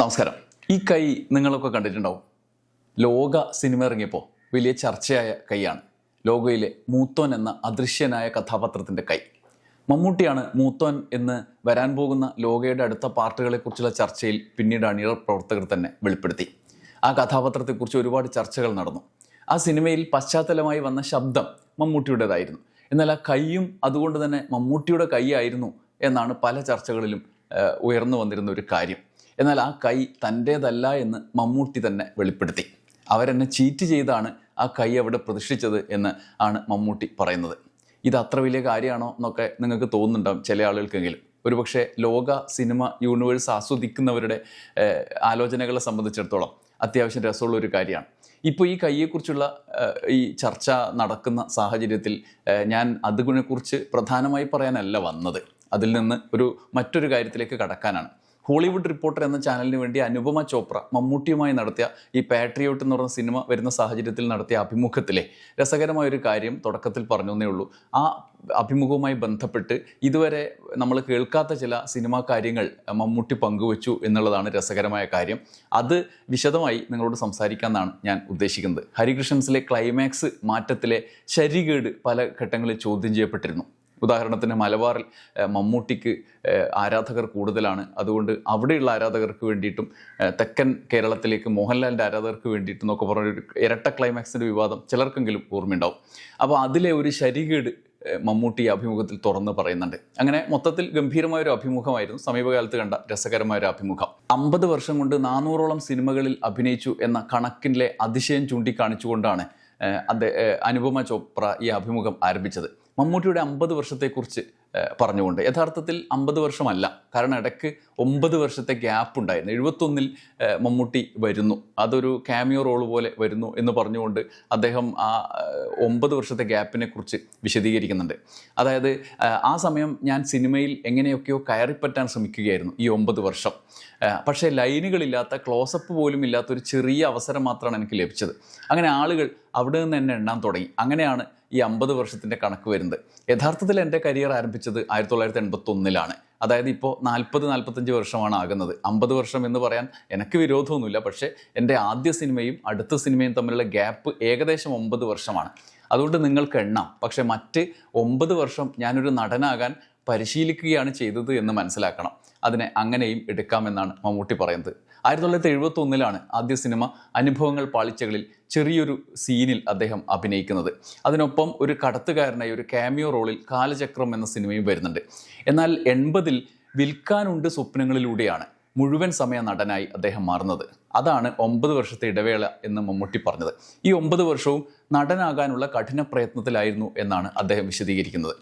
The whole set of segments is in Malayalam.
നമസ്കാരം. ഈ കൈ നിങ്ങളൊക്കെ കണ്ടിട്ടുണ്ടാവും. ലോക സിനിമ ഇറങ്ങിയപ്പോൾ വലിയ ചർച്ചയായ കൈയാണ്. ലോകയിലെ മൂത്തോൻ എന്ന അദൃശ്യനായ കഥാപാത്രത്തിൻ്റെ കൈ. മമ്മൂട്ടിയാണ് മൂത്തോൻ എന്ന് വരാൻ പോകുന്ന ലോകയുടെ അടുത്ത പാർട്ടുകളെക്കുറിച്ചുള്ള ചർച്ചയിൽ പിന്നീട് അണിയർ പ്രവർത്തകർ തന്നെ വെളിപ്പെടുത്തി. ആ കഥാപാത്രത്തെക്കുറിച്ച് ഒരുപാട് ചർച്ചകൾ നടന്നു. ആ സിനിമയിൽ പശ്ചാത്തലമായി വന്ന ശബ്ദം മമ്മൂട്ടിയുടേതായിരുന്നു. എന്നാൽ ആ കൈയും അതുകൊണ്ട് തന്നെ മമ്മൂട്ടിയുടെ കൈ ആയിരുന്നു എന്നാണ് പല ചർച്ചകളിലും ഉയർന്നു വന്നിരുന്ന ഒരു കാര്യം. എന്നാൽ ആ കൈ തൻ്റേതല്ല എന്ന് മമ്മൂട്ടി തന്നെ വെളിപ്പെടുത്തി. അവരെന്നെ ചീറ്റ് ചെയ്താണ് ആ കൈ അവിടെ പ്രതിഷ്ഠിച്ചത് എന്ന് ആണ് മമ്മൂട്ടി പറയുന്നത്. ഇത് അത്ര വലിയ കാര്യമാണോ എന്നൊക്കെ നിങ്ങൾക്ക് തോന്നുന്നുണ്ടാവും ചില ആളുകൾക്കെങ്കിലും. ഒരുപക്ഷെ ലോക സിനിമ യൂണിവേഴ്സ് ആസ്വദിക്കുന്നവരുടെ ആലോചനകളെ സംബന്ധിച്ചിടത്തോളം അത്യാവശ്യം രസമുള്ള ഒരു കാര്യമാണ്. ഇപ്പോൾ ഈ കൈയെക്കുറിച്ചുള്ള ഈ ചർച്ച നടക്കുന്ന സാഹചര്യത്തിൽ ഞാൻ അതിനെക്കുറിച്ച് പ്രധാനമായി പറയാനല്ല വന്നത്. അതിൽ നിന്ന് മറ്റൊരു കാര്യത്തിലേക്ക് കടക്കാനാണ്. ഹോളിവുഡ് റിപ്പോർട്ടർ എന്ന ചാനലിന് വേണ്ടി അനുപമ ചോപ്ര മമ്മൂട്ടിയുമായി നടത്തിയ ഈ പാട്രിയോട്ട് എന്ന് പറഞ്ഞ സിനിമ വരുന്ന സാഹചര്യത്തിൽ നടത്തിയ അഭിമുഖത്തിലെ രസകരമായൊരു കാര്യം തുടക്കത്തിൽ പറഞ്ഞേ ഉള്ളൂ. ആ അഭിമുഖവുമായി ബന്ധപ്പെട്ട് ഇതുവരെ നമ്മൾ കേൾക്കാത്ത ചില സിനിമാ കാര്യങ്ങൾ മമ്മൂട്ടി പങ്കുവച്ചു എന്നുള്ളതാണ് രസകരമായ കാര്യം. അത് വിശദമായി നിങ്ങളോട് സംസാരിക്കാമെന്നാണ് ഞാൻ ഉദ്ദേശിക്കുന്നത്. ഹരികൃഷ്ണൻസിലെ ക്ലൈമാക്സ് മാറ്റത്തിലെ ശരികേട് പല ഘട്ടങ്ങളിൽ ചോദ്യം ചെയ്യപ്പെട്ടിരുന്നു. ഉദാഹരണത്തിന് മലബാറിൽ മമ്മൂട്ടിക്ക് ആരാധകർ കൂടുതലാണ്, അതുകൊണ്ട് അവിടെയുള്ള ആരാധകർക്ക് വേണ്ടിയിട്ടും തെക്കൻ കേരളത്തിലേക്ക് മോഹൻലാലിൻ്റെ ആരാധകർക്ക് വേണ്ടിയിട്ടും എന്നൊക്കെ പറഞ്ഞൊരു ഇരട്ട ക്ലൈമാക്സിൻ്റെ വിവാദം ചിലർക്കെങ്കിലും ഓർമ്മയുണ്ടാവും. അപ്പോൾ അതിലെ ഒരു ശരികേട് മമ്മൂട്ടി അഭിമുഖത്തിൽ തുറന്ന് പറയുന്നുണ്ട്. അങ്ങനെ മൊത്തത്തിൽ ഗംഭീരമായൊരു അഭിമുഖമായിരുന്നു. സമീപകാലത്ത് കണ്ട രസകരമായൊരു അഭിമുഖം. 50 വർഷം കൊണ്ട് 400ഓളം സിനിമകളിൽ അഭിനയിച്ചു എന്ന കണക്കിലെ അതിശയം ചൂണ്ടിക്കാണിച്ചുകൊണ്ടാണ് അനുപമ ചോപ്ര ഈ അഭിമുഖം ആരംഭിച്ചത്. മമ്മൂട്ടിയുടെ 50 വർഷത്തെക്കുറിച്ച് പറഞ്ഞുകൊണ്ട്, യഥാർത്ഥത്തിൽ 50 വർഷമല്ല, കാരണം ഇടയ്ക്ക് 9 വർഷത്തെ ഗ്യാപ്പ് ഉണ്ടായിരുന്നു. 71-ൽ മമ്മൂട്ടി വരുന്നു, അതൊരു ക്യാമിയോ റോൾ പോലെ വരുന്നു എന്ന് പറഞ്ഞുകൊണ്ട് അദ്ദേഹം ആ 9 വർഷത്തെ ഗ്യാപ്പിനെ കുറിച്ച് വിശദീകരിക്കുന്നുണ്ട്. അതായത് ആ സമയം ഞാൻ സിനിമയിൽ എങ്ങനെയൊക്കെയോ കയറിപ്പറ്റാൻ ശ്രമിക്കുകയായിരുന്നു ഈ 9 വർഷം. പക്ഷേ ലൈനുകളില്ലാത്ത, ക്ലോസപ്പ് പോലും ഇല്ലാത്ത ഒരു ചെറിയ അവസരം മാത്രമാണ് എനിക്ക് ലഭിച്ചത്. അങ്ങനെ ആളുകൾ അവിടെ നിന്ന് എന്നെ എണ്ണാൻ തുടങ്ങി. അങ്ങനെയാണ് ഈ 50 വർഷത്തിൻ്റെ കണക്ക് വരുന്നത്. യഥാർത്ഥത്തിൽ എൻ്റെ കരിയർ ആരംഭിച്ചത് 1981-ലാണ്. അതായത് ഇപ്പോൾ 40-45 വർഷമാണ് ആകുന്നത്. 50 വർഷം എന്ന് പറയാൻ എനിക്ക് വിരോധമൊന്നുമില്ല. പക്ഷേ എൻ്റെ ആദ്യ സിനിമയും അടുത്ത സിനിമയും തമ്മിലുള്ള ഗ്യാപ്പ് ഏകദേശം 9 വർഷമാണ്. അതുകൊണ്ട് നിങ്ങൾക്ക് എണ്ണാം. പക്ഷേ മറ്റ് 9 വർഷം ഞാനൊരു നടനാകാൻ പരിശീലിക്കുകയാണ് ചെയ്തത് എന്ന് മനസ്സിലാക്കണം. അതിനെ അങ്ങനെയും എടുക്കാമെന്നാണ് മമ്മൂട്ടി പറയുന്നത്. 1971-ലാണ് ആദ്യ സിനിമ അനുഭവങ്ങൾ പാളിച്ചകളിൽ ചെറിയൊരു സീനിൽ അദ്ദേഹം അഭിനയിക്കുന്നത്. അതിനൊപ്പം ഒരു കടത്തുകാരനായി ഒരു ക്യാമിയോ റോളിൽ കാലചക്രം എന്ന സിനിമയും വരുന്നുണ്ട്. എന്നാൽ 80-ൽ വിൽക്കാനുണ്ട് സ്വപ്നങ്ങളിലൂടെയാണ് മുഴുവൻ സമയ നടനായി അദ്ദേഹം മാറുന്നത്. അതാണ് 9 വർഷത്തെ ഇടവേള എന്ന് മമ്മൂട്ടി പറഞ്ഞത്. ഈ 9 വർഷവും നടനാകാനുള്ള കഠിന പ്രയത്നത്തിലായിരുന്നു എന്നാണ് അദ്ദേഹം വിശദീകരിക്കുന്നത്.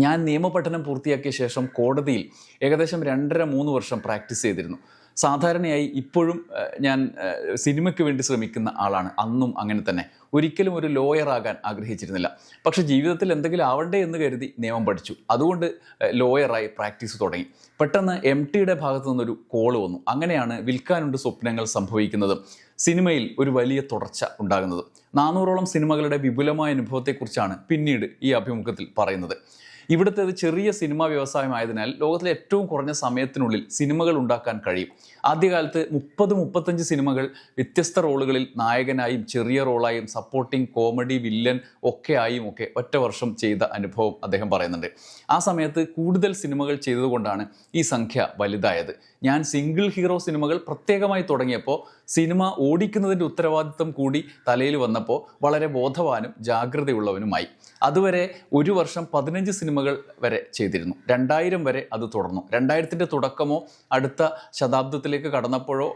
ഞാൻ നിയമപഠനം പൂർത്തിയാക്കിയ ശേഷം കോടതിയിൽ ഏകദേശം 2.5-3 വർഷം പ്രാക്ടീസ് ചെയ്തിരുന്നു. സാധാരണയായി ഇപ്പോഴും ഞാൻ സിനിമയ്ക്ക് വേണ്ടി ശ്രമിക്കുന്ന ആളാണ്. അന്നും അങ്ങനെ തന്നെ. ഒരിക്കലും ഒരു ലോയർ ആകാൻ ആഗ്രഹിച്ചിരുന്നില്ല. പക്ഷേ ജീവിതത്തിൽ എന്തെങ്കിലും ആവണ്ടേ എന്ന് കരുതി നിയമം പഠിച്ചു. അതുകൊണ്ട് ലോയറായി പ്രാക്ടീസ് തുടങ്ങി. പെട്ടെന്ന് MTയുടെ ഭാഗത്തു നിന്നൊരു കോള് വന്നു. അങ്ങനെയാണ് വിൽക്കാനുണ്ട് സ്വപ്നങ്ങൾ സംഭവിക്കുന്നതും സിനിമയിൽ ഒരു വലിയ തുടർച്ച ഉണ്ടാകുന്നതും. 400ഓളം സിനിമകളുടെ വിപുലമായ അനുഭവത്തെക്കുറിച്ചാണ് പിന്നീട് ഈ അഭിമുഖത്തിൽ പറയുന്നത്. ഇവിടുത്തേത് ചെറിയ സിനിമാ വ്യവസായമായതിനാൽ ലോകത്തിലെ ഏറ്റവും കുറഞ്ഞ സമയത്തിനുള്ളിൽ സിനിമകൾ ഉണ്ടാക്കാൻ കഴിയും. ആദ്യകാലത്ത് 30-35 സിനിമകൾ വ്യത്യസ്ത റോളുകളിൽ നായകനായും ചെറിയ റോളായും സപ്പോർട്ടിംഗ്, കോമഡി, വില്ലൻ ഒക്കെ ഒറ്റ വർഷം ചെയ്ത അനുഭവം അദ്ദേഹം പറയുന്നുണ്ട്. ആ സമയത്ത് കൂടുതൽ സിനിമകൾ ചെയ്തതുകൊണ്ടാണ് ഈ സംഖ്യ വലുതായത്. ഞാൻ സിംഗിൾ ഹീറോ സിനിമകൾ പ്രത്യേകമായി തുടങ്ങിയപ്പോൾ സിനിമ ഓടിക്കുന്നതിൻ്റെ ഉത്തരവാദിത്വം കൂടി തലയിൽ വന്നപ്പോൾ വളരെ ബോധവാനും ജാഗ്രതയുള്ളവനുമായി. അതുവരെ ഒരു വർഷം 15 സിനിമകൾ വരെ ചെയ്തിരുന്നു. 2000 വരെ അത് തുടർന്നു. 2000-ൻ്റെ തുടക്കമോ അടുത്ത ശതാബ്ദത്തിലേക്ക് കടന്നപ്പോഴോ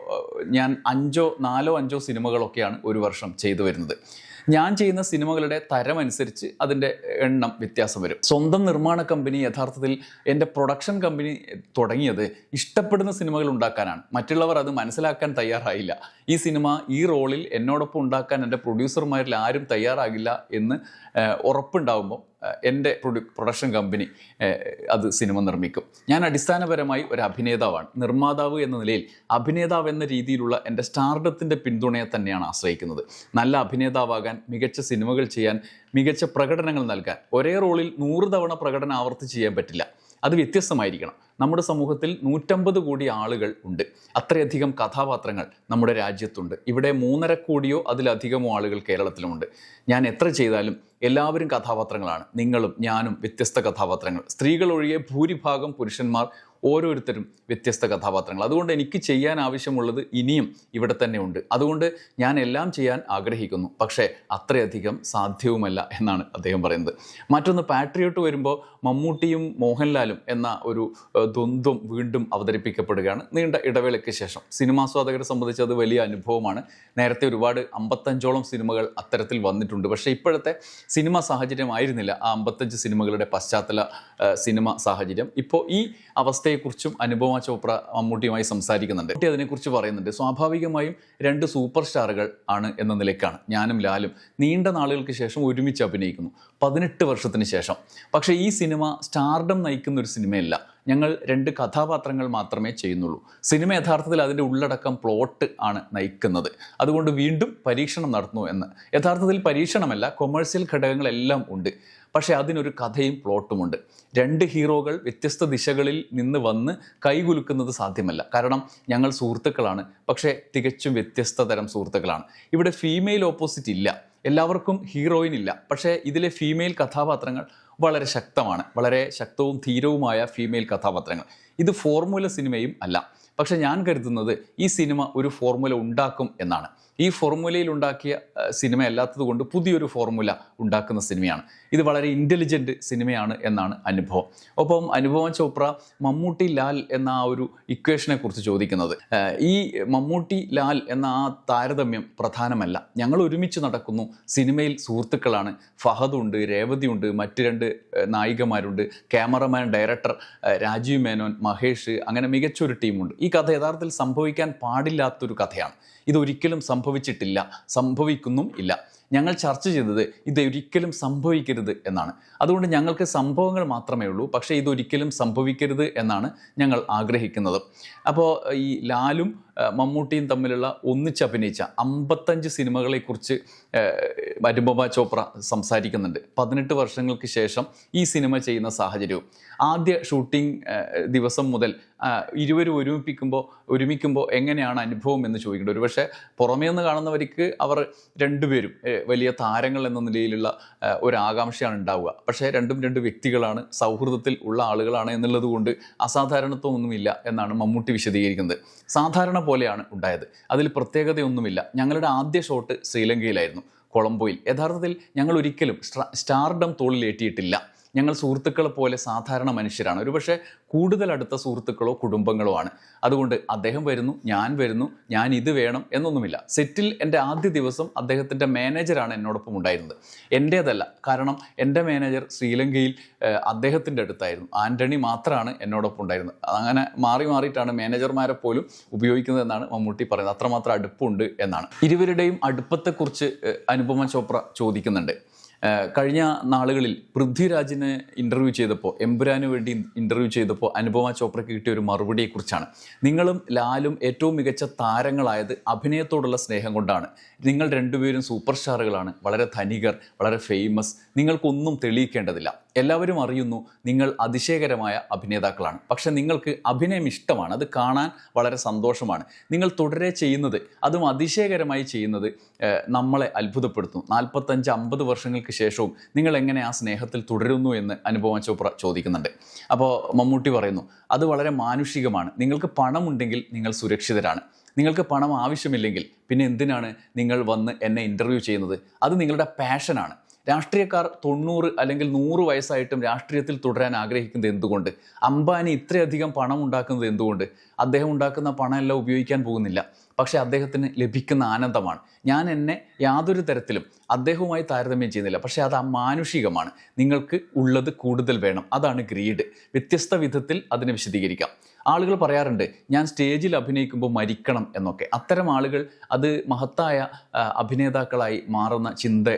ഞാൻ 4-5 സിനിമകളൊക്കെയാണ് ഒരു വർഷം ചെയ്തു വരുന്നത്. ഞാൻ ചെയ്യുന്ന സിനിമകളുടെ തരമനുസരിച്ച് അതിൻ്റെ എണ്ണം വ്യത്യാസം വരും. സ്വന്തം നിർമ്മാണ കമ്പനി യഥാർത്ഥത്തിൽ എൻ്റെ പ്രൊഡക്ഷൻ കമ്പനി തുടങ്ങിയത് ഇഷ്ടപ്പെടുന്ന സിനിമകൾ ഉണ്ടാക്കാനാണ്. മറ്റുള്ളവർ അത് മനസ്സിലാക്കാൻ തയ്യാറായില്ല. ഈ സിനിമ ഈ റോളിൽ എന്നോടൊപ്പം ഉണ്ടാക്കാൻ എൻ്റെ പ്രൊഡ്യൂസർമാരിൽ ആരും തയ്യാറാകില്ല എന്ന് ഉറപ്പുണ്ടാകുമ്പോൾ എൻ്റെ പ്രൊഡക്ഷൻ കമ്പനി അത് സിനിമ നിർമ്മിക്കും. ഞാൻ അടിസ്ഥാനപരമായി ഒരു അഭിനേതാവാണ്. നിർമ്മാതാവ് എന്ന നിലയിൽ അഭിനേതാവ് എന്ന രീതിയിലുള്ള എൻ്റെ സ്റ്റാർഡത്തിൻ്റെ പിന്തുണയെ തന്നെയാണ് ആശ്രയിക്കുന്നത്. നല്ല അഭിനേതാവാകാൻ, മികച്ച സിനിമകൾ ചെയ്യാൻ, മികച്ച പ്രകടനങ്ങൾ നൽകാൻ ഒരേ റോളിൽ 100 തവണ പ്രകടനം ആവർത്തിച്ച് ചെയ്യാൻ പറ്റില്ല. അത് വ്യത്യസ്തമായിരിക്കണം. നമ്മുടെ സമൂഹത്തിൽ 150 കോടി ആളുകൾ ഉണ്ട്. അത്രയധികം കഥാപാത്രങ്ങൾ നമ്മുടെ രാജ്യത്തുണ്ട്. ഇവിടെ 3.5 കോടിയോ അതിലധികമോ ആളുകൾ കേരളത്തിലുമുണ്ട്. ഞാൻ എത്ര ചെയ്താലും എല്ലാവരും കഥാപാത്രങ്ങളാണ്. നിങ്ങളും ഞാനും വ്യത്യസ്ത കഥാപാത്രങ്ങൾ. സ്ത്രീകൾ ഒഴികെ ഭൂരിഭാഗം പുരുഷന്മാർ ഓരോരുത്തരും വ്യത്യസ്ത കഥാപാത്രങ്ങൾ. അതുകൊണ്ട് എനിക്ക് ചെയ്യാൻ ആവശ്യമുള്ളത് ഇനിയും ഇവിടെ തന്നെ ഉണ്ട്. അതുകൊണ്ട് ഞാൻ എല്ലാം ചെയ്യാൻ ആഗ്രഹിക്കുന്നു, പക്ഷേ അത്രയധികം സാധ്യവുമല്ല എന്നാണ് അദ്ദേഹം പറയുന്നത്. മറ്റൊന്ന്, പാട്രിയോട്ട് വരുമ്പോൾ മമ്മൂട്ടിയും മോഹൻലാലും എന്ന ഒരു ദ്വന്ദ്വം വീണ്ടും അവതരിപ്പിക്കപ്പെടുകയാണ് നീണ്ട ഇടവേളയ്ക്ക് ശേഷം. സിനിമാസ്വാദകരെ സംബന്ധിച്ച് അത് വലിയ അനുഭവമാണ്. നേരത്തെ ഒരുപാട് 55ഓളം സിനിമകൾ അത്തരത്തിൽ വന്നിട്ടുണ്ട്. പക്ഷേ ഇപ്പോഴത്തെ സിനിമ സാഹചര്യമായിരുന്നില്ല ആ 55 സിനിമകളുടെ പശ്ചാത്തല സിനിമ സാഹചര്യം. ഇപ്പോൾ ഈ അവസ്ഥയെക്കുറിച്ചും അനുപമ ചോപ്ര മമ്മൂട്ടിയുമായി സംസാരിക്കുന്നുണ്ട്. അതിനെക്കുറിച്ച് പറയുന്നുണ്ട്. സ്വാഭാവികമായും 2 സൂപ്പർ സ്റ്റാറുകൾ ആണ് എന്ന നിലയ്ക്കാണ് ഞാനും ലാലും നീണ്ട നാളുകൾക്ക് ശേഷം ഒരുമിച്ച് അഭിനയിക്കുന്നു, 18 വർഷത്തിന് ശേഷം. പക്ഷേ ഈ സിനിമ സ്റ്റാർഡം നയിക്കുന്ന ഒരു സിനിമയല്ല. ഞങ്ങൾ 2 കഥാപാത്രങ്ങൾ മാത്രമേ ചെയ്യുന്നുള്ളൂ. സിനിമ യഥാർത്ഥത്തിൽ അതിൻ്റെ ഉള്ളടക്കം പ്ലോട്ട് ആണ് നയിക്കുന്നത്. അതുകൊണ്ട് വീണ്ടും പരീക്ഷണം നടത്തുന്നു എന്ന്. യഥാർത്ഥത്തിൽ പരീക്ഷണമല്ല, കൊമേഴ്സ്യൽ ഘടകങ്ങളെല്ലാം ഉണ്ട്. പക്ഷേ അതിനൊരു കഥയും പ്ലോട്ടുമുണ്ട്. 2 ഹീറോകൾ വ്യത്യസ്ത ദിശകളിൽ നിന്ന് വന്ന് കൈകുലുക്കുന്നത് സാധ്യമല്ല. കാരണം ഞങ്ങൾ സുഹൃത്തുക്കളാണ്, പക്ഷേ തികച്ചും വ്യത്യസ്ത തരം സുഹൃത്തുക്കളാണ്. ഇവിടെ ഫീമെയിൽ ഓപ്പോസിറ്റ് ഇല്ല, എല്ലാവർക്കും ഹീറോയിൻ ഇല്ല. പക്ഷേ ഇതിലെ ഫീമെയിൽ കഥാപാത്രങ്ങൾ വളരെ ശക്തമാണ്, വളരെ ശക്തവും ധീരവുമായ ഫീമെയിൽ കഥാപാത്രങ്ങൾ. ഇത് ഫോർമുല സിനിമയും അല്ല. പക്ഷെ ഞാൻ കരുതുന്നത് ഈ സിനിമ ഒരു ഫോർമുല ഉണ്ടാക്കും എന്നാണ്. ഈ ഫോർമുലയിൽ ഉണ്ടാക്കിയ സിനിമ അല്ലാത്തത് കൊണ്ട് പുതിയൊരു ഫോർമുല ഉണ്ടാക്കുന്ന സിനിമയാണ്. ഇത് വളരെ ഇൻ്റലിജൻറ്റ് സിനിമയാണ് എന്നാണ് അനുഭവം. ഒപ്പം അനുപമ ചോപ്ര മമ്മൂട്ടി ലാൽ എന്ന ആ ഒരു ഇക്വേഷനെ കുറിച്ച് ചോദിക്കുന്നത്, ഈ മമ്മൂട്ടി ലാൽ എന്ന ആ താരതമ്യം പ്രധാനമല്ല. ഞങ്ങൾ ഒരുമിച്ച് നടക്കുന്നു, സിനിമയിൽ സുഹൃത്തുക്കളാണ്. ഫഹദുണ്ട്, രേവതിയുണ്ട്, മറ്റ് 2 നായികമാരുണ്ട്, ക്യാമറമാൻ, ഡയറക്ടർ രാജീവ് മേനോൻ, മഹേഷ്, അങ്ങനെ മികച്ചൊരു ടീമുണ്ട്. ഈ കഥ യഥാർത്ഥത്തിൽ സംഭവിക്കാൻ പാടില്ലാത്തൊരു കഥയാണ്. ഇതൊരിക്കലും സംഭവിച്ചിട്ടില്ല, സംഭവിക്കുന്നും ഇല്ല. ഞങ്ങൾ ചർച്ച ചെയ്തത് ഇതൊരിക്കലും സംഭവിക്കരുത് എന്നാണ്. അതുകൊണ്ട് ഞങ്ങൾക്ക് സംഭവങ്ങൾ മാത്രമേ ഉള്ളൂ, പക്ഷേ ഇതൊരിക്കലും സംഭവിക്കരുത് എന്നാണ് ഞങ്ങൾ ആഗ്രഹിക്കുന്നത്. അപ്പോൾ ഈ ലാലും മമ്മൂട്ടിയും തമ്മിലുള്ള ഒന്നിച്ചഭിനയിച്ച 55 സിനിമകളെക്കുറിച്ച് അനുപമ ചോപ്ര സംസാരിക്കുന്നുണ്ട്. 18 വർഷങ്ങൾക്ക് ശേഷം ഈ സിനിമ ചെയ്യുന്ന സാഹചര്യവും ആദ്യ ഷൂട്ടിംഗ് ദിവസം മുതൽ ഇരുവരും ഒരുമിക്കുമ്പോൾ എങ്ങനെയാണ് അനുഭവം എന്ന് ചോദിക്കേണ്ടത്. ഒരുപക്ഷെ പുറമേ നിന്ന് കാണുന്നവർക്ക് അവർ 2 പേരും വലിയ താരങ്ങൾ എന്ന നിലയിലുള്ള ഒരു ആകാംക്ഷയാണ് ഉണ്ടാവുക. പക്ഷേ 2 വ്യക്തികളാണ്, സൗഹൃദത്തിൽ ഉള്ള ആളുകളാണ് എന്നുള്ളത് കൊണ്ട് അസാധാരണത്വമൊന്നുമില്ല എന്നാണ് മമ്മൂട്ടി വിശദീകരിക്കുന്നത്. സാധാരണ പോലെയാണ് ഉണ്ടായത്, അതിൽ പ്രത്യേകതയൊന്നുമില്ല. ഞങ്ങളുടെ ആദ്യ ഷോട്ട് ശ്രീലങ്കയിലായിരുന്നു, കൊളംബോയിൽ. യഥാർത്ഥത്തിൽ ഞങ്ങൾ ഒരിക്കലും സ്റ്റാർഡം തോളിലേറ്റിയിട്ടില്ല. ഞങ്ങൾ സുഹൃത്തുക്കളെ പോലെ സാധാരണ മനുഷ്യരാണ്. ഒരുപക്ഷെ കൂടുതൽ അടുത്ത സുഹൃത്തുക്കളോ കുടുംബങ്ങളോ ആണ്. അതുകൊണ്ട് അദ്ദേഹം വരുന്നു, ഞാൻ ഇത് വേണം എന്നൊന്നുമില്ല. സെറ്റിൽ എൻ്റെ ആദ്യ ദിവസം അദ്ദേഹത്തിൻ്റെ മാനേജറാണ് എന്നോടൊപ്പം ഉണ്ടായിരുന്നത്, എൻ്റേതല്ല. കാരണം എൻ്റെ മാനേജർ ശ്രീലങ്കയിൽ അദ്ദേഹത്തിൻ്റെ അടുത്തായിരുന്നു. ആൻ്റണി മാത്രമാണ് എന്നോടൊപ്പം ഉണ്ടായിരുന്നത്. അങ്ങനെ മാറിയിട്ടാണ് മാനേജർമാരെ പോലും ഉപയോഗിക്കുന്നതെന്നാണ് മമ്മൂട്ടി പറയുന്നത്. അത്രമാത്രം അടുപ്പുണ്ട് എന്നാണ്. ഇരുവരുടെയും അടുപ്പത്തെക്കുറിച്ച് അനുപമ ചോപ്ര ചോദിക്കുന്നുണ്ട്. കഴിഞ്ഞ നാളുകളിൽ പൃഥ്വിരാജിനെ ഇൻ്റർവ്യൂ ചെയ്തപ്പോൾ, എമ്പുരാന് വേണ്ടി ഇൻ്റർവ്യൂ ചെയ്തപ്പോൾ അനുപമ ചോപ്രയ്ക്ക് കിട്ടിയ ഒരു മറുപടിയെക്കുറിച്ചാണ്. നിങ്ങളും ലാലും ഏറ്റവും മികച്ച താരങ്ങളായത് അഭിനയത്തോടുള്ള സ്നേഹം കൊണ്ടാണ്. നിങ്ങൾ 2 പേരും സൂപ്പർ സ്റ്റാറുകളാണ്, വളരെ ധനികർ, വളരെ ഫേമസ്. നിങ്ങൾക്കൊന്നും തെളിയിക്കേണ്ടതില്ല. എല്ലാവരും അറിയുന്നു നിങ്ങൾ അതിശയകരമായ അഭിനേതാക്കളാണ്. പക്ഷെ നിങ്ങൾക്ക് അഭിനയം ഇഷ്ടമാണ്, അത് കാണാൻ വളരെ സന്തോഷമാണ്. നിങ്ങൾ തുടരെ ചെയ്യുന്നത്, അതും അതിശയകരമായി ചെയ്യുന്നത് നമ്മളെ അത്ഭുതപ്പെടുത്തുന്നു. 45-50 വർഷങ്ങൾക്ക് ശേഷവും നിങ്ങൾ എങ്ങനെ ആ സ്നേഹത്തിൽ തുടരുന്നു എന്ന് അനുപമ ചോപ്ര ചോദിക്കുന്നുണ്ട്. അപ്പോൾ മമ്മൂട്ടി പറയുന്നു, അത് വളരെ മാനുഷികമാണ്. നിങ്ങൾക്ക് പണമുണ്ടെങ്കിൽ നിങ്ങൾ സുരക്ഷിതരാണ്. നിങ്ങൾക്ക് പണം ആവശ്യമില്ലെങ്കിൽ പിന്നെ എന്തിനാണ് നിങ്ങൾ വന്ന് എന്നെ ഇൻ്റർവ്യൂ ചെയ്യുന്നത്? അത് നിങ്ങളുടെ പാഷനാണ്. രാഷ്ട്രീയക്കാർ 90 അല്ലെങ്കിൽ 100 വയസ്സായിട്ടും രാഷ്ട്രീയത്തിൽ തുടരാൻ ആഗ്രഹിക്കുന്നത് എന്തുകൊണ്ട്? അംബാനി ഇത്രയധികം പണം ഉണ്ടാക്കുന്നത് എന്തുകൊണ്ട്? അദ്ദേഹം ഉണ്ടാക്കുന്ന പണമെല്ലാം ഉപയോഗിക്കാൻ പോകുന്നില്ല, പക്ഷേ അദ്ദേഹത്തിന് ലഭിക്കുന്ന ആനന്ദമാണ്. ഞാൻ എന്നെ യാതൊരു തരത്തിലും അദ്ദേഹവുമായി താരതമ്യം ചെയ്യുന്നില്ല, പക്ഷേ അത് മാനുഷികമാണ്. നിങ്ങൾക്ക് ഉള്ളത് കൂടുതൽ വേണം, അതാണ് ഗ്രീഡ്. വ്യത്യസ്ത വിധത്തിൽ അതിനെ വിശദീകരിക്കാം. ആളുകൾ പറയാറുണ്ട് ഞാൻ സ്റ്റേജിൽ അഭിനയിക്കുമ്പോൾ മരിക്കണം എന്നൊക്കെ. അത്തരം ആളുകൾ അത് മഹത്തായ അഭിനേതാക്കളായി മാറുന്ന ചിന്ത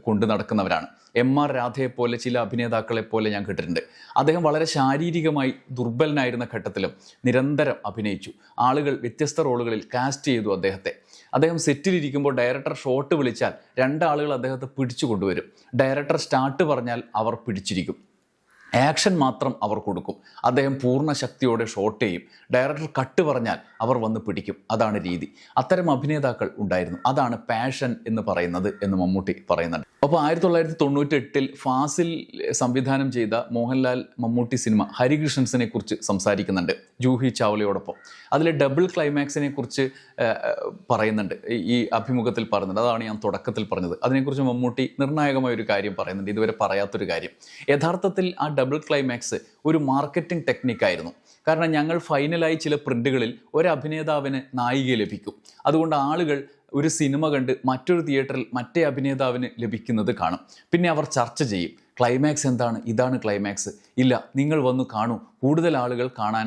കൊണ്ട് നടക്കുന്നവരാണ്. എം.ആർ. രാധയെപ്പോലെ ചില അഭിനേതാക്കളെപ്പോലെ ഞാൻ കേട്ടിട്ടുണ്ട്. അദ്ദേഹം വളരെ ശാരീരികമായി ദുർബലനായിരുന്ന ഘട്ടത്തിലും നിരന്തരം അഭിനയിച്ചു. ആളുകൾ വ്യത്യസ്ത റോളുകളിൽ കാസ്റ്റ് ചെയ്തു അദ്ദേഹത്തെ. അദ്ദേഹം സെറ്റിലിരിക്കുമ്പോൾ ഡയറക്ടർ ഷോട്ട് വിളിച്ചാൽ 2 ആളുകൾ അദ്ദേഹത്തെ പിടിച്ചു കൊണ്ടുവരും. ഡയറക്ടർ സ്റ്റാർട്ട് പറഞ്ഞാൽ അവർ പിടിച്ചിരിക്കും. ആക്ഷൻ മാത്രം അവർ കൊടുക്കും. അദ്ദേഹം പൂർണ്ണ ശക്തിയോടെ ഷോട്ട് ചെയ്യും. ഡയറക്ടർ കട്ട് പറഞ്ഞാൽ അവർ വന്ന് പിടിക്കും. അതാണ് രീതി. അത്തരം അഭിനേതാക്കൾ ഉണ്ടായിരുന്നു. അതാണ് പാഷൻ എന്ന് പറയുന്നത് എന്ന് മമ്മൂട്ടി പറയുന്നുണ്ട്. അപ്പോൾ 1998 ഫാസിൽ സംവിധാനം ചെയ്ത മോഹൻലാൽ മമ്മൂട്ടി സിനിമ ഹരികൃഷ്ണൻസിനെ കുറിച്ച് സംസാരിക്കുന്നുണ്ട് ജൂഹി ചാവലയോടൊപ്പം. അതിലെ ഡബിൾ ക്ലൈമാക്സിനെ കുറിച്ച് പറയുന്നുണ്ട്, ഈ അഭിമുഖത്തിൽ പറയുന്നുണ്ട്. അതാണ് ഞാൻ തുടക്കത്തിൽ പറഞ്ഞത്. അതിനെക്കുറിച്ച് മമ്മൂട്ടി നിർണായകമായ ഒരു കാര്യം പറയുന്നുണ്ട്, ഇതുവരെ പറയാത്തൊരു കാര്യം. യഥാർത്ഥത്തിൽ ആ ഡബിൾ ക്ലൈമാക്സ് ഒരു മാർക്കറ്റിംഗ് ടെക്നിക്കായിരുന്നു. കാരണം ഞങ്ങൾ ഫൈനലായി ചില പ്രിൻ്റുകളിൽ ഒരു അഭിനേതാവിന് നായികയെ ലഭിക്കും. അതുകൊണ്ട് ആളുകൾ ഒരു സിനിമ കണ്ട് മറ്റൊരു തിയേറ്ററിൽ മറ്റേ അഭിനേതാവിന് ലഭിക്കുന്നത് കാണും. പിന്നെ അവർ ചർച്ച ചെയ്യും, ക്ലൈമാക്സ് എന്താണ്, ഇതാണ് ക്ലൈമാക്സ്. ഇല്ല, നിങ്ങൾ വന്നു കാണൂ. കൂടുതൽ ആളുകൾ കാണാൻ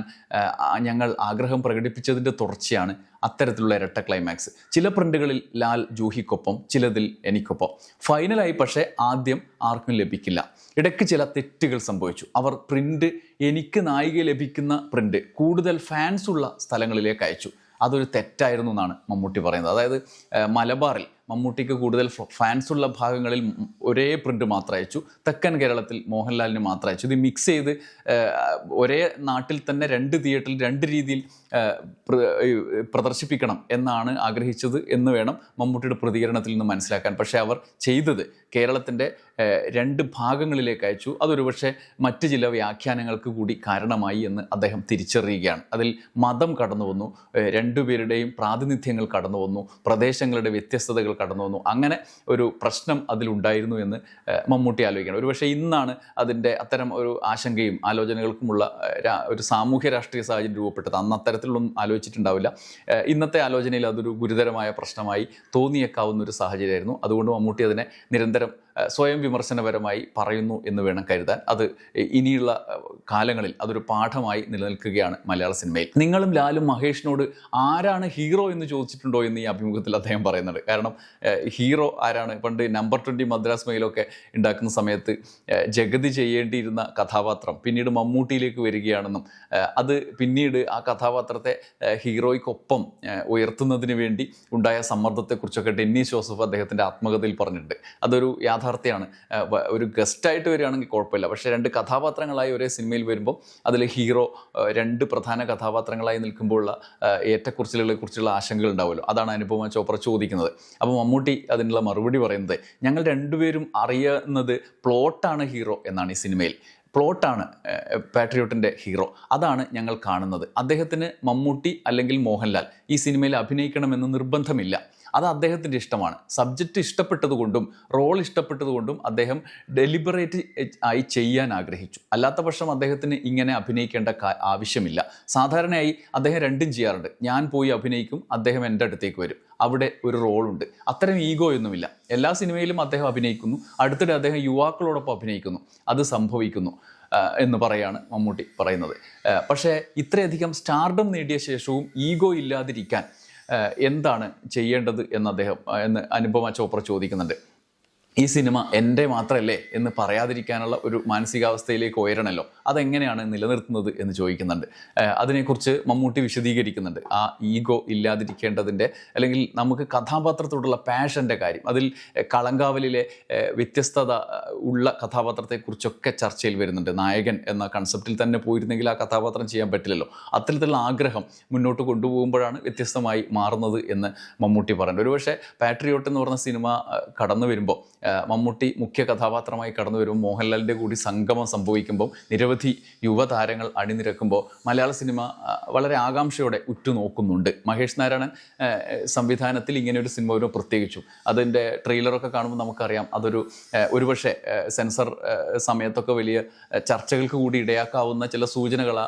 ഞങ്ങൾ ആഗ്രഹം പ്രകടിപ്പിച്ചതിൻ്റെ തുടർച്ചയാണ് അത്തരത്തിലുള്ള ഇരട്ട ക്ലൈമാക്സ്. ചില പ്രിൻ്റുകളിൽ ലാൽ ജൂഹിക്കൊപ്പം, ചിലതിൽ എനിക്കൊപ്പം. ഫൈനലായി പക്ഷേ ആദ്യം ആർക്കും ലഭിക്കില്ല. ഇടയ്ക്ക് ചില തെറ്റുകൾ സംഭവിച്ചു. അവർ പ്രിൻ്റ് എനിക്ക് നായിക ലഭിക്കുന്ന പ്രിൻ്റ് കൂടുതൽ ഫാൻസ് ഉള്ള സ്ഥലങ്ങളിലേക്ക് അയച്ചു. അതൊരു തെറ്റായിരുന്നു എന്നാണ് മമ്മൂട്ടി പറയുന്നത്. അതായത് മലബാറിൽ മമ്മൂട്ടിക്ക് കൂടുതൽ ഫാൻസ് ഉള്ള ഭാഗങ്ങളിൽ ഒരേ പ്രിൻ്റ് മാത്രം അയച്ചു, തെക്കൻ കേരളത്തിൽ മോഹൻലാലിന് മാത്രം അയച്ചു. ഇത് മിക്സ് ചെയ്ത് ഒരേ നാട്ടിൽ തന്നെ രണ്ട് തിയേറ്ററിൽ രണ്ട് രീതിയിൽ പ്രദർശിപ്പിക്കണം എന്നാണ് ആഗ്രഹിച്ചത് എന്ന് വേണം മമ്മൂട്ടിയുടെ പ്രതികരണത്തിൽ നിന്ന് മനസ്സിലാക്കാൻ. പക്ഷേ അവർ ചെയ്തത് കേരളത്തിൻ്റെ രണ്ട് ഭാഗങ്ങളിലേക്ക് അയച്ചു. അതൊരു പക്ഷേ മറ്റ് ചില വ്യാഖ്യാനങ്ങൾക്ക് കൂടി കാരണമായി എന്ന് അദ്ദേഹം തിരിച്ചറിയുകയാണ്. അതിൽ മതം കടന്നു വന്നു, രണ്ടുപേരുടെയും പ്രാതിനിധ്യങ്ങൾ കടന്നു വന്നു, പ്രദേശങ്ങളുടെ വ്യത്യസ്തതകൾ കടന്നു വന്നു. അങ്ങനെ ഒരു പ്രശ്നം അതിലുണ്ടായിരുന്നു എന്ന് മമ്മൂട്ടി ആലോചിക്കണം. ഒരുപക്ഷെ ഇന്നാണ് അതിൻ്റെ അത്തരം ഒരു ആശങ്കയും ആലോചനകൾക്കുമുള്ള ഒരു സാമൂഹ്യ രാഷ്ട്രീയ സാഹചര്യം രൂപപ്പെട്ടത്. അന്ന് അത്തരത്തിലൊന്നും ആലോചിച്ചിട്ടുണ്ടാവില്ല. ഇന്നത്തെ ആലോചനയിൽ അതൊരു ഗുരുതരമായ പ്രശ്നമായി തോന്നിയേക്കാവുന്ന ഒരു സാഹചര്യമായിരുന്നു. അതുകൊണ്ട് മമ്മൂട്ടി അതിനെ നിരന്തരം സ്വയം വിമർശനപരമായി പറയുന്നു എന്ന് വേണം കരുതാൻ. അത് ഇനിയുള്ള കാലങ്ങളിൽ അതൊരു പാഠമായി നിലനിൽക്കുകയാണ് മലയാള സിനിമയിൽ. നിങ്ങളും ലാലും മഹേഷിനോട് ആരാണ് ഹീറോ എന്ന് ചോദിച്ചിട്ടുണ്ടോ എന്ന് ഈ അഭിമുഖത്തിൽ അദ്ദേഹം പറയുന്നുണ്ട്. കാരണം ഹീറോ ആരാണ്? പണ്ട് നമ്പർ 20 മദ്രാസ് മെയിലൊക്കെ ഉണ്ടാക്കുന്ന സമയത്ത് ജഗതി ചെയ്യേണ്ടിയിരുന്ന കഥാപാത്രം പിന്നീട് മമ്മൂട്ടിയിലേക്ക് വരികയാണെന്നും അത് പിന്നീട് ആ കഥാപാത്രത്തെ ഹീറോയ്ക്കൊപ്പം ഉയർത്തുന്നതിന് വേണ്ടി ഉണ്ടായ സമ്മർദ്ദത്തെക്കുറിച്ചൊക്കെ ഡെന്നീസ് ജോസഫ് അദ്ദേഹത്തിൻ്റെ ആത്മകഥയിൽ പറഞ്ഞിട്ടുണ്ട്. അതൊരു യാഥാർത്ഥ്യമാണ്. ഒരു ഗസ്റ്റായിട്ട് വരികയാണെങ്കിൽ കുഴപ്പമില്ല. പക്ഷേ രണ്ട് കഥാപാത്രങ്ങളായി ഒരേ സിനിമയിൽ വരുമ്പോൾ അതിൽ ഹീറോ രണ്ട് പ്രധാന കഥാപാത്രങ്ങളായി നിൽക്കുമ്പോഴുള്ള ഏറ്റക്കുറിച്ചിലുകളെ കുറിച്ചുള്ള ആശങ്കകൾ ഉണ്ടാവുമല്ലോ. അതാണ് അനുപമ ചോപ്ര ചോദിക്കുന്നത്. അപ്പോൾ മമ്മൂട്ടി അതിനുള്ള മറുപടി പറയുന്നത്, ഞങ്ങൾ രണ്ടുപേരും അറിയുന്നത് പ്ലോട്ടാണ് ഹീറോ എന്നാണ്. ഈ സിനിമയിൽ പ്ലോട്ടാണ് പാട്രിയോട്ടിൻ്റെ ഹീറോ. അതാണ് ഞങ്ങൾ കാണുന്നത്. അദ്ദേഹത്തിന് മമ്മൂട്ടി അല്ലെങ്കിൽ മോഹൻലാൽ ഈ സിനിമയിൽ അഭിനയിക്കണമെന്ന് നിർബന്ധമില്ല. അത് അദ്ദേഹത്തിൻ്റെ ഇഷ്ടമാണ്. സബ്ജക്റ്റ് ഇഷ്ടപ്പെട്ടതുകൊണ്ടും റോൾ ഇഷ്ടപ്പെട്ടതുകൊണ്ടും അദ്ദേഹം ഡെലിബറേറ്റ് ആയി ചെയ്യാൻ ആഗ്രഹിച്ചു. അല്ലാത്ത പക്ഷം അദ്ദേഹത്തിന് ഇങ്ങനെ അഭിനയിക്കേണ്ട ആവശ്യമില്ല. സാധാരണയായി അദ്ദേഹം രണ്ടും ചെയ്യാറുണ്ട്. ഞാൻ പോയി അഭിനയിക്കും, അദ്ദേഹം എൻ്റെ അടുത്തേക്ക് വരും, അവിടെ ഒരു റോളുണ്ട്. അത്തരം ഈഗോയൊന്നുമില്ല. എല്ലാ സിനിമയിലും അദ്ദേഹം അഭിനയിക്കുന്നു. അടുത്തിടെ അദ്ദേഹം യുവാക്കളോടൊപ്പം അഭിനയിക്കുന്നു. അത് സംഭവിക്കുന്നു എന്ന് പറയാണ് മമ്മൂട്ടി പറയുന്നത്. പക്ഷേ ഇത്രയധികം സ്റ്റാർഡം നേടിയ ശേഷവും ഈഗോ ഇല്ലാതിരിക്കാൻ എന്താണ് ചെയ്യേണ്ടത് എന്ന് അനുപമ ചോപ്ര ചോദിക്കുന്നുണ്ട്. ഈ സിനിമ എൻ്റെ മാത്രമല്ലേ എന്ന് പറയാതിരിക്കാനുള്ള ഒരു മാനസികാവസ്ഥയിലേക്ക് ഉയരണമല്ലോ, അതെങ്ങനെയാണ് നിലനിർത്തുന്നത് എന്ന് ചോദിക്കുന്നുണ്ട്. അതിനെക്കുറിച്ച് മമ്മൂട്ടി വിശദീകരിക്കുന്നുണ്ട്. ആ ഈഗോ ഇല്ലാതിരിക്കേണ്ടതിൻ്റെ, അല്ലെങ്കിൽ നമുക്ക് കഥാപാത്രത്തോടുള്ള പാഷൻ്റെ കാര്യം, അതിൽ കളങ്കാവലിലെ വ്യത്യസ്തത ഉള്ള കഥാപാത്രത്തെക്കുറിച്ചൊക്കെ ചർച്ചയിൽ വരുന്നുണ്ട്. നായകൻ എന്ന കൺസെപ്റ്റിൽ തന്നെ പോയിരുന്നെങ്കിൽ ആ കഥാപാത്രം ചെയ്യാൻ പറ്റില്ലല്ലോ. അത്തരത്തിലുള്ള ആഗ്രഹം മുന്നോട്ട് കൊണ്ടുപോകുമ്പോഴാണ് വ്യത്യസ്തമായി മാറുന്നത് എന്ന് മമ്മൂട്ടി പറയുന്നത്. ഒരുപക്ഷെ പാട്രിയോട്ട് എന്ന് പറഞ്ഞ സിനിമ കടന്നു വരുമ്പോൾ, മമ്മൂട്ടി മുഖ്യ കഥാപാത്രമായി കടന്നു വരുമ്പോൾ, മോഹൻലാലിൻ്റെ കൂടി സംഗമം സംഭവിക്കുമ്പോൾ, നിരവധി യുവതാരങ്ങൾ അണിനിരക്കുമ്പോൾ മലയാള സിനിമ വളരെ ആകാംക്ഷയോടെ ഉറ്റുനോക്കുന്നുണ്ട്. മഹേഷ് നാരായണൻ സംവിധാനത്തിൽ ഇങ്ങനെയൊരു സിനിമ ഒരു പ്രത്യേകിച്ചു അതിൻ്റെ ട്രെയിലറൊക്കെ കാണുമ്പോൾ നമുക്കറിയാം അതൊരു ഒരുപക്ഷെ സെൻസർ സമയത്തൊക്കെ വലിയ ചർച്ചകൾക്ക് കൂടി ഇടയാക്കാവുന്ന ചില സൂചനകൾ ആ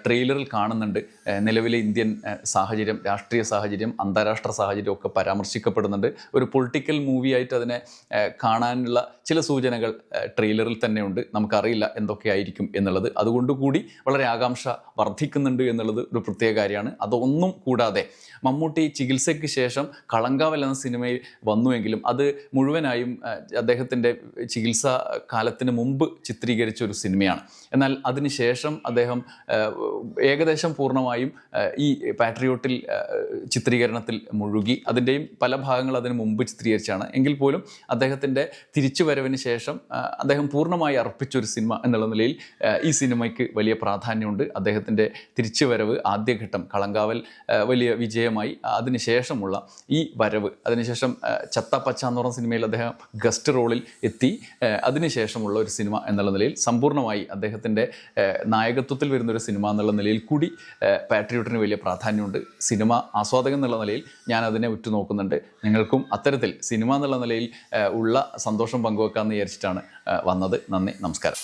ട്രെയിലറിൽ കാണുന്നുണ്ട്. നിലവിലെ ഇന്ത്യൻ സാഹചര്യം, രാഷ്ട്രീയ സാഹചര്യം, അന്താരാഷ്ട്ര സാഹചര്യം ഒക്കെ പരാമർശിക്കപ്പെടുന്നുണ്ട്. ഒരു പൊളിറ്റിക്കൽ മൂവിയായിട്ട് അതിനെ കാണാനുള്ള ചില സൂചനകൾ ട്രെയിലറിൽ തന്നെ ഉണ്ട്. നമുക്കറിയില്ല എന്തൊക്കെയായിരിക്കും എന്നുള്ളത്. അതുകൊണ്ടുകൂടി വളരെ ആകാംക്ഷ വർദ്ധിക്കുന്നുണ്ട് എന്നുള്ളത് ഒരു പ്രത്യേക കാര്യമാണ്. അതൊന്നും കൂടാതെ മമ്മൂട്ടി ചികിത്സയ്ക്ക് ശേഷം കളങ്കാവൽ എന്ന സിനിമയിൽ വന്നുവെങ്കിലും അത് മുഴുവനായും അദ്ദേഹത്തിൻ്റെ ചികിത്സാ കാലത്തിന് മുമ്പ് ചിത്രീകരിച്ച ഒരു സിനിമയാണ്. എന്നാൽ അതിനുശേഷം അദ്ദേഹം ഏകദേശം പൂർണ്ണമായും ഈ പാട്രിയോട്ടിൽ ചിത്രീകരണത്തിൽ മുഴുകി. അതിൻ്റെയും പല ഭാഗങ്ങൾ അതിന് മുമ്പ് ചിത്രീകരിച്ചാണ്. എങ്കിൽ പോലും അദ്ദേഹത്തിന് അദ്ദേഹത്തിൻ്റെ തിരിച്ചുവരവിന് ശേഷം അദ്ദേഹം പൂർണ്ണമായി അർപ്പിച്ചൊരു സിനിമ എന്നുള്ള നിലയിൽ ഈ സിനിമയ്ക്ക് വലിയ പ്രാധാന്യമുണ്ട്. അദ്ദേഹത്തിൻ്റെ തിരിച്ചുവരവ് ആദ്യഘട്ടം കളങ്കാവൽ വലിയ വിജയമായി. അതിനുശേഷമുള്ള ഈ വരവ്, അതിനുശേഷം ചത്തപ്പച്ച എന്ന് പറഞ്ഞ സിനിമയിൽ അദ്ദേഹം ഗസ്റ്റ് റോളിൽ എത്തി. അതിനുശേഷമുള്ള ഒരു സിനിമ എന്നുള്ള നിലയിൽ സമ്പൂർണ്ണമായി അദ്ദേഹത്തിൻ്റെ നായകത്വത്തിൽ വരുന്നൊരു സിനിമ എന്നുള്ള നിലയിൽ കൂടി പാട്രിയോട്ടിന് വലിയ പ്രാധാന്യമുണ്ട്. സിനിമ ആസ്വാദകൻ എന്നുള്ള നിലയിൽ ഞാൻ അതിനെ ഉറ്റുനോക്കുന്നുണ്ട്. നിങ്ങൾക്കും അത്തരത്തിൽ സിനിമ എന്നുള്ള നിലയിൽ ഉള്ള സന്തോഷം പങ്കുവെക്കാമെന്ന് വിചാരിച്ചിട്ടാണ് വന്നത്. നന്ദി, നമസ്കാരം.